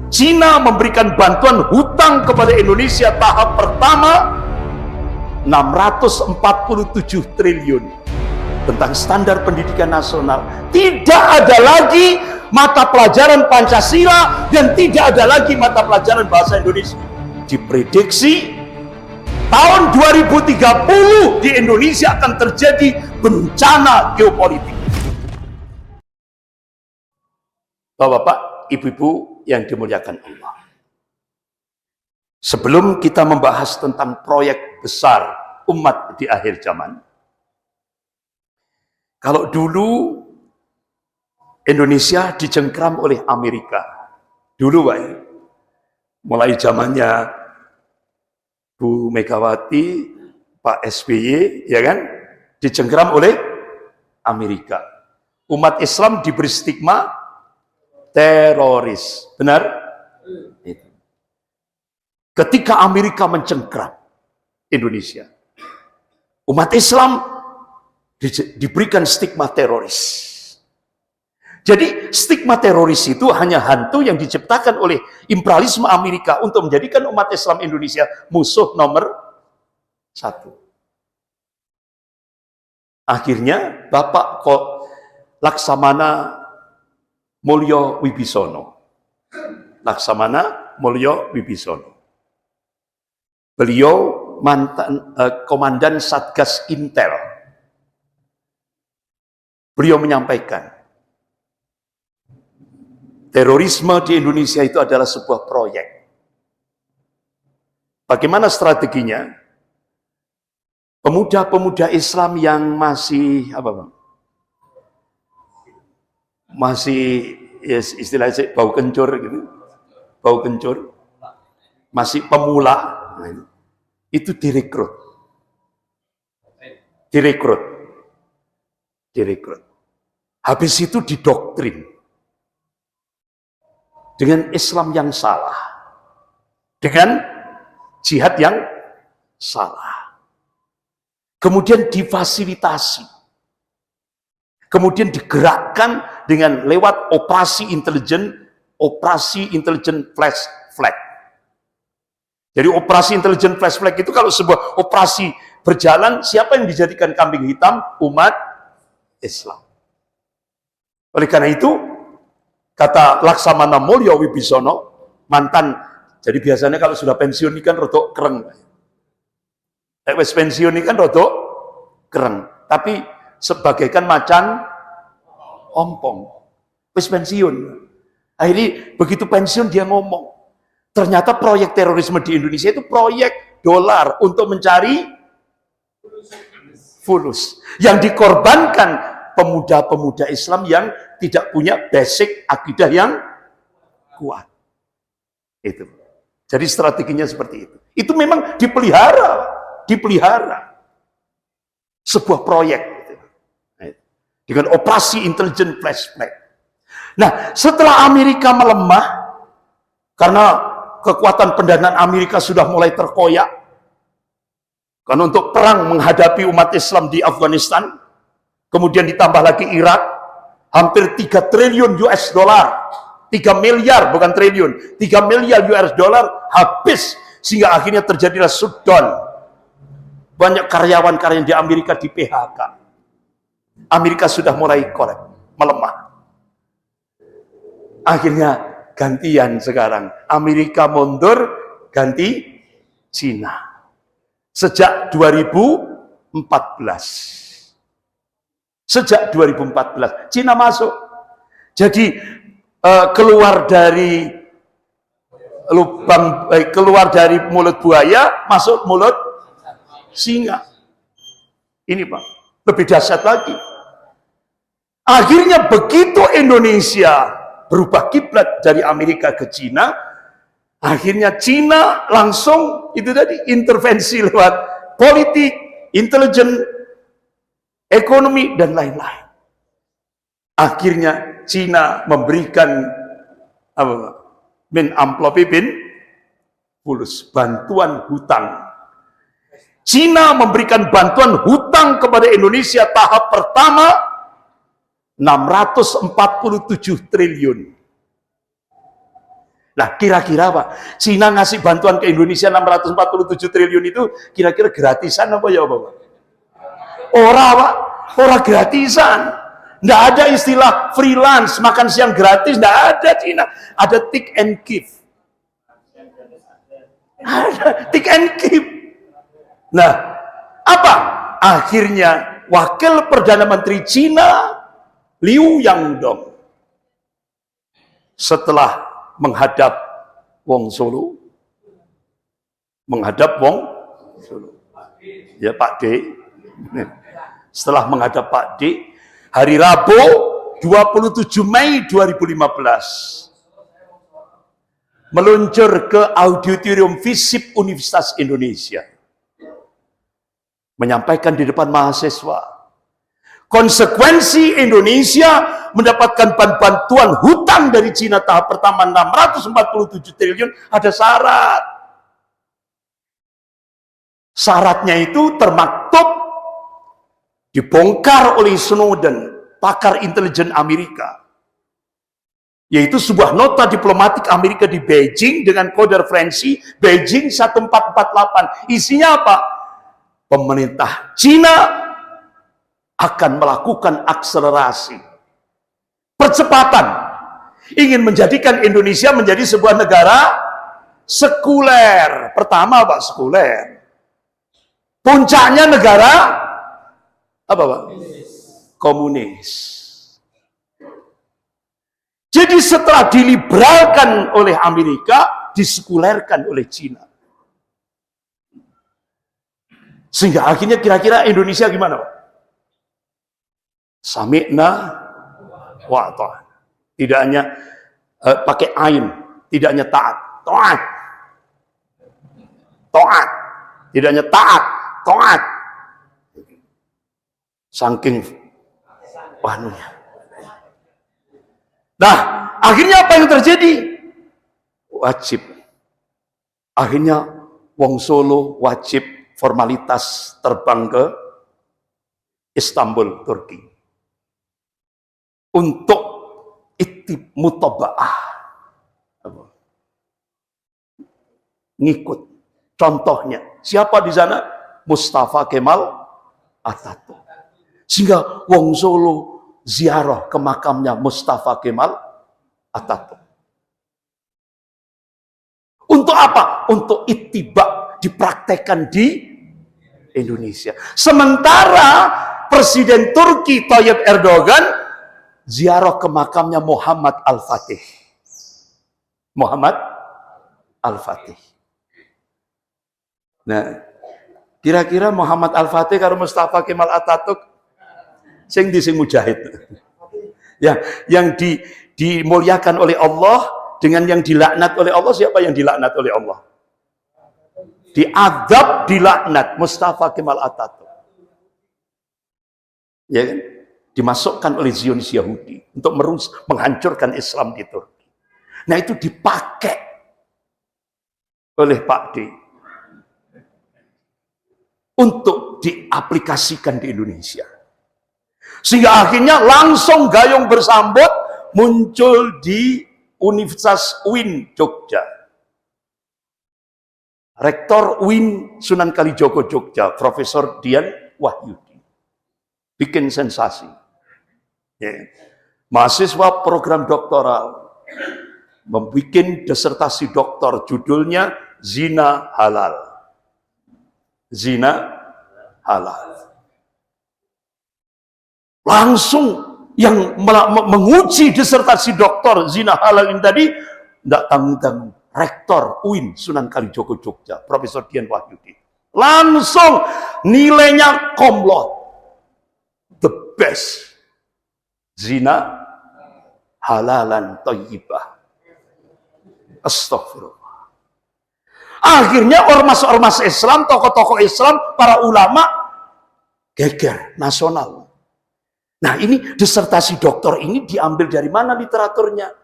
Cina memberikan bantuan hutang kepada Indonesia tahap pertama 647 triliun tentang standar pendidikan nasional. Tidak ada lagi mata pelajaran Pancasila dan tidak ada lagi mata pelajaran bahasa Indonesia. Diprediksi tahun 2030 di Indonesia akan terjadi bencana geopolitik. Bapak-bapak, ibu-ibu yang dimuliakan Allah. Sebelum kita membahas tentang proyek besar umat di akhir zaman, kalau dulu Indonesia dicengkram oleh Amerika, dulu Pak, mulai zamannya Bu Megawati, Pak SBY, ya kan, dicengkram oleh Amerika. Umat Islam diberi stigma teroris, benar? Ketika Amerika mencengkram Indonesia, umat Islam diberikan stigma teroris. Jadi stigma teroris itu hanya hantu yang diciptakan oleh imperialisme Amerika untuk menjadikan umat Islam Indonesia musuh nomor 1. Akhirnya Bapak Laksamana Mulyo Wibisono, Laksamana Mulyo Wibisono, beliau mantan komandan Satgas Intel. Beliau menyampaikan, terorisme di Indonesia itu adalah sebuah proyek. Bagaimana strateginya? Pemuda-pemuda Islam yang masih masih ya, istilahnya bau kencur gitu, bau kencur, masih pemula, itu direkrut. Habis itu didoktrin dengan Islam yang salah, dengan jihad yang salah. Kemudian difasilitasi, kemudian digerakkan dengan lewat operasi intelijen flash flag. Jadi operasi intelijen flash flag itu kalau sebuah operasi berjalan, siapa yang dijadikan kambing hitam? Umat Islam. Oleh karena itu, kata Laksamana Mulyo Wibisono, mantan, jadi biasanya kalau sudah pensiun ini kan rodok kereng. Wes pensiun ini kan rodok kereng, tapi sebagaikan macan ompong. Wes pensiun. Akhirnya begitu pensiun dia ngomong, ternyata proyek terorisme di Indonesia itu proyek dolar untuk mencari fulus. Yang dikorbankan pemuda-pemuda Islam yang tidak punya basic akidah yang kuat. Itu. Jadi strateginya seperti itu. Itu memang dipelihara. Sebuah proyek. Dengan operasi intelijen flash flag. Nah, setelah Amerika melemah, karena kekuatan pendanaan Amerika sudah mulai terkoyak, karena untuk perang menghadapi umat Islam di Afghanistan, kemudian ditambah lagi Irak, hampir 3 triliun US dollar, 3 miliar bukan triliun, 3 miliar US dollar habis, sehingga akhirnya terjadilah shutdown. Banyak karyawan-karyawan di Amerika di PHK. Amerika sudah mulai melemah. Akhirnya gantian sekarang. Amerika mundur, ganti Cina. Sejak 2014. Sejak 2014, Cina masuk. Jadi keluar dari lubang, keluar dari mulut buaya, masuk mulut singa. Ini Pak, lebih dahsyat lagi. Akhirnya begitu Indonesia berubah kiblat dari Amerika ke Cina, akhirnya Cina langsung itu tadi intervensi lewat politik, intelijen, ekonomi dan lain-lain. Akhirnya Cina memberikan min amplopi bin fulus, bantuan hutang. Cina memberikan bantuan hutang kepada Indonesia tahap pertama 647 triliun. Nah, kira-kira Pak, Cina ngasih bantuan ke Indonesia 647 triliun itu kira-kira gratisan apa ya Pak? Ora Pak, ora gratisan. Nggak ada istilah freelance, makan siang gratis, nggak ada Cina. Ada take and give. Ada take and give. Nah, apa? Akhirnya Wakil Perdana Menteri Cina Liu Yangdong setelah menghadap Wong Solo, ya Pak D, setelah menghadap Pak D, hari Rabu 27 Mei 2015 meluncur ke auditorium FISIP Universitas Indonesia, menyampaikan di depan mahasiswa konsekuensi Indonesia mendapatkan bantuan hutang dari Cina tahap pertama 647 triliun ada syarat. Syaratnya itu termaktub dibongkar oleh Snowden, pakar intelijen Amerika. Yaitu sebuah nota diplomatik Amerika di Beijing dengan kode referensi Beijing 1448. Isinya apa? Pemerintah Cina akan melakukan akselerasi percepatan ingin menjadikan Indonesia menjadi sebuah negara sekuler. Pertama Pak, sekuler. Puncaknya negara apa Pak? Komunis. Jadi setelah diliberalkan oleh Amerika, disekulerkan oleh Cina. Sehingga akhirnya kira-kira Indonesia gimana Pak? Sami'na wa ta'at. Tidak hanya pakai ain, tidak hanya taat, taat. Taat. Tidak hanya taat, taat. Saking wanunya. Nah, akhirnya apa yang terjadi? Wajib. Akhirnya Wong Solo wajib formalitas terbang ke Istanbul, Turki. Untuk mutaba'ah, ngikut. Contohnya, siapa di sana? Mustafa Kemal Atatürk. Sehingga Wong Solo ziarah ke makamnya Mustafa Kemal Atatürk. Untuk apa? Untuk ittiba, dipraktekkan di Indonesia. Sementara Presiden Turki Tayyip Erdogan ziarah ke makamnya Muhammad Al-Fatih. Muhammad Al-Fatih. Nah, kira-kira Muhammad Al-Fatih karo Mustafa Kemal Atatürk sing di sing mujahid. Ya, yang dimuliakan oleh Allah dengan yang dilaknat oleh Allah, siapa yang dilaknat oleh Allah? Diadab, dilaknat Mustafa Kemal Atatürk. Ya kan? Dimasukkan oleh Zionis Yahudi untuk menghancurkan Islam di Turki. Nah, itu dipakai oleh Pak D untuk diaplikasikan di Indonesia. Sehingga akhirnya langsung gayung bersambut muncul di Universitas UIN Jogja. Rektor UIN Sunan Kalijogo Jogja, Profesor Dian Wahyudi. Bikin sensasi. Ya. Mahasiswa program doktoral membuat disertasi doktor judulnya Zina Halal. Zina Halal. Langsung yang menguji disertasi doktor Zina Halal ini tadi tidak tanggung-tanggung. Rektor UIN Sunan Kalijogo Jogja, Profesor Dian Wahyudi. Langsung nilainya komplot. The best. Zina halalan thayyibah. Astagfirullah. Akhirnya ormas-ormas Islam, tokoh-tokoh Islam, para ulama geger nasional. Nah, ini disertasi doktor ini diambil dari mana literaturnya?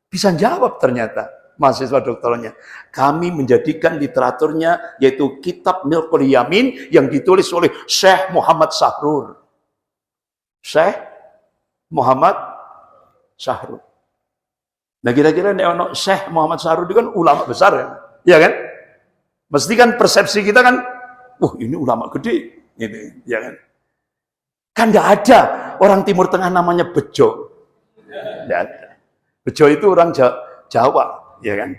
Bisa jawab ternyata mahasiswa doktornya. Kami menjadikan literaturnya yaitu kitab Milkul Yamin yang ditulis oleh Syekh Muhammad Sahrur. Syekh Muhammad Sahrur. Nah kira-kira nek ono Syekh Muhammad Sahrul itu kan ulama besar ya, ya kan? Mesti kan persepsi kita kan, wah ini ulama gede, gitu, ya kan? Kan nggak ada orang Timur Tengah namanya Bejo, nggak ada. Bejo itu orang Jawa, ya kan?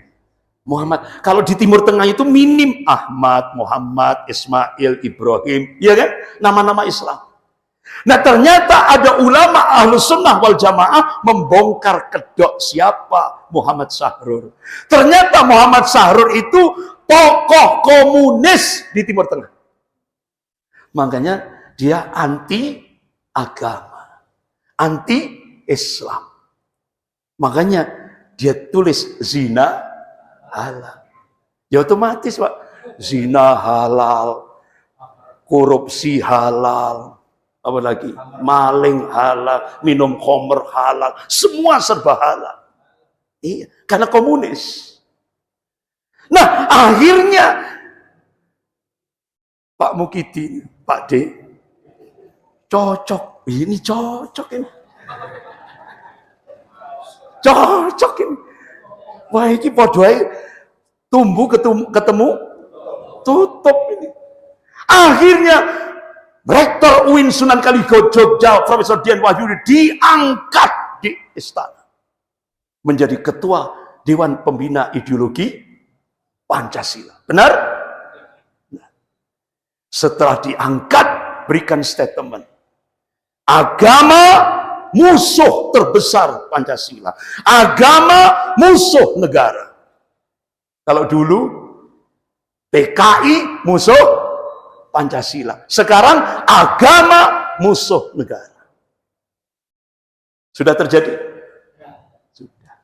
Muhammad. Kalau di Timur Tengah itu minim Ahmad, Muhammad, Ismail, Ibrahim, ya kan? Nama-nama Islam. Nah ternyata ada ulama Ahlus Sunnah wal Jamaah membongkar kedok siapa Muhammad Sahrul. Ternyata Muhammad Sahrul itu tokoh komunis di Timur Tengah. Makanya dia anti agama, anti Islam. Makanya dia tulis zina halal. Ya otomatis Pak, zina halal, korupsi halal, apalagi maling halal, minum khamr halal, semua serba halal. Iya, karena komunis. Nah, akhirnya Pak Mukidin, Pak D, cocok, ini cocok ini. Cocok ini. Wah, ini podoai tumbuh ketemu tutup ini. Akhirnya Rektor UIN Sunan Kalijaga Jogja, Profesor Dian Wahyudi diangkat di istana menjadi ketua Dewan Pembina Ideologi Pancasila. Benar? Setelah diangkat, berikan statement. Agama musuh terbesar Pancasila. Agama musuh negara. Kalau dulu PKI musuh Pancasila. Sekarang agama musuh negara. Sudah terjadi? Sudah.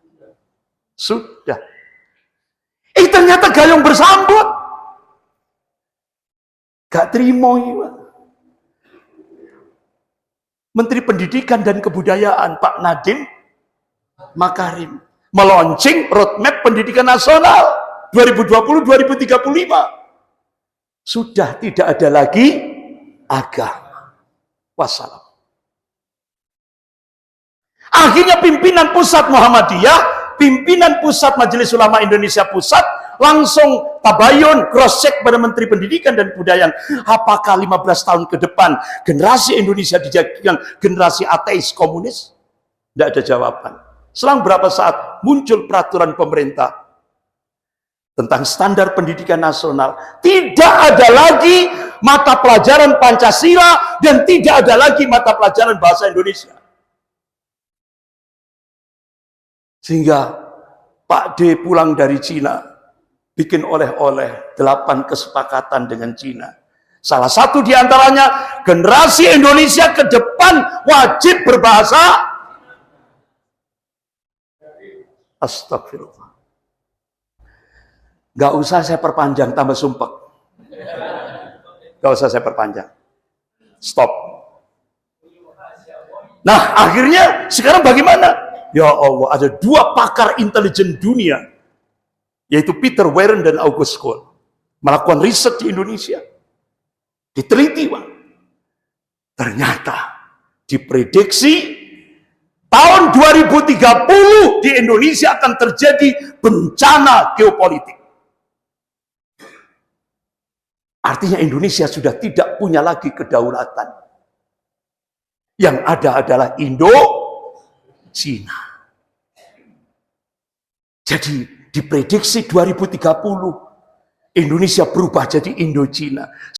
Sudah. Ternyata gayung bersambut. Gak terima ya. Menteri Pendidikan dan Kebudayaan Pak Nadiem Makarim meluncing roadmap pendidikan nasional 2020-2035. Sudah tidak ada lagi agama. Wassalam. Akhirnya pimpinan pusat Muhammadiyah, pimpinan pusat Majelis Ulama Indonesia Pusat, langsung tabayun, cross check pada Menteri Pendidikan dan Kebudayaan. Apakah 15 tahun ke depan generasi Indonesia dijadikan generasi ateis komunis? Tidak ada jawaban. Selang berapa saat muncul peraturan pemerintah tentang standar pendidikan nasional. Tidak ada lagi mata pelajaran Pancasila dan tidak ada lagi mata pelajaran bahasa Indonesia. Sehingga Pak D pulang dari Cina, bikin oleh-oleh 8 kesepakatan dengan Cina. Salah satu diantaranya, generasi Indonesia ke depan wajib berbahasa. Astagfirullah. Gak usah saya perpanjang, tambah sumpek. Gak usah saya perpanjang. Stop. Nah, akhirnya sekarang bagaimana? Ya Allah, ada 2 pakar intelijen dunia, yaitu Peter Warren dan August Cole, melakukan riset di Indonesia. Diteliti, Pak. Ternyata diprediksi tahun 2030 di Indonesia akan terjadi bencana geopolitik. Artinya Indonesia sudah tidak punya lagi kedaulatan. Yang ada adalah Indo-Cina. Jadi diprediksi 2030 Indonesia berubah jadi Indo-Cina.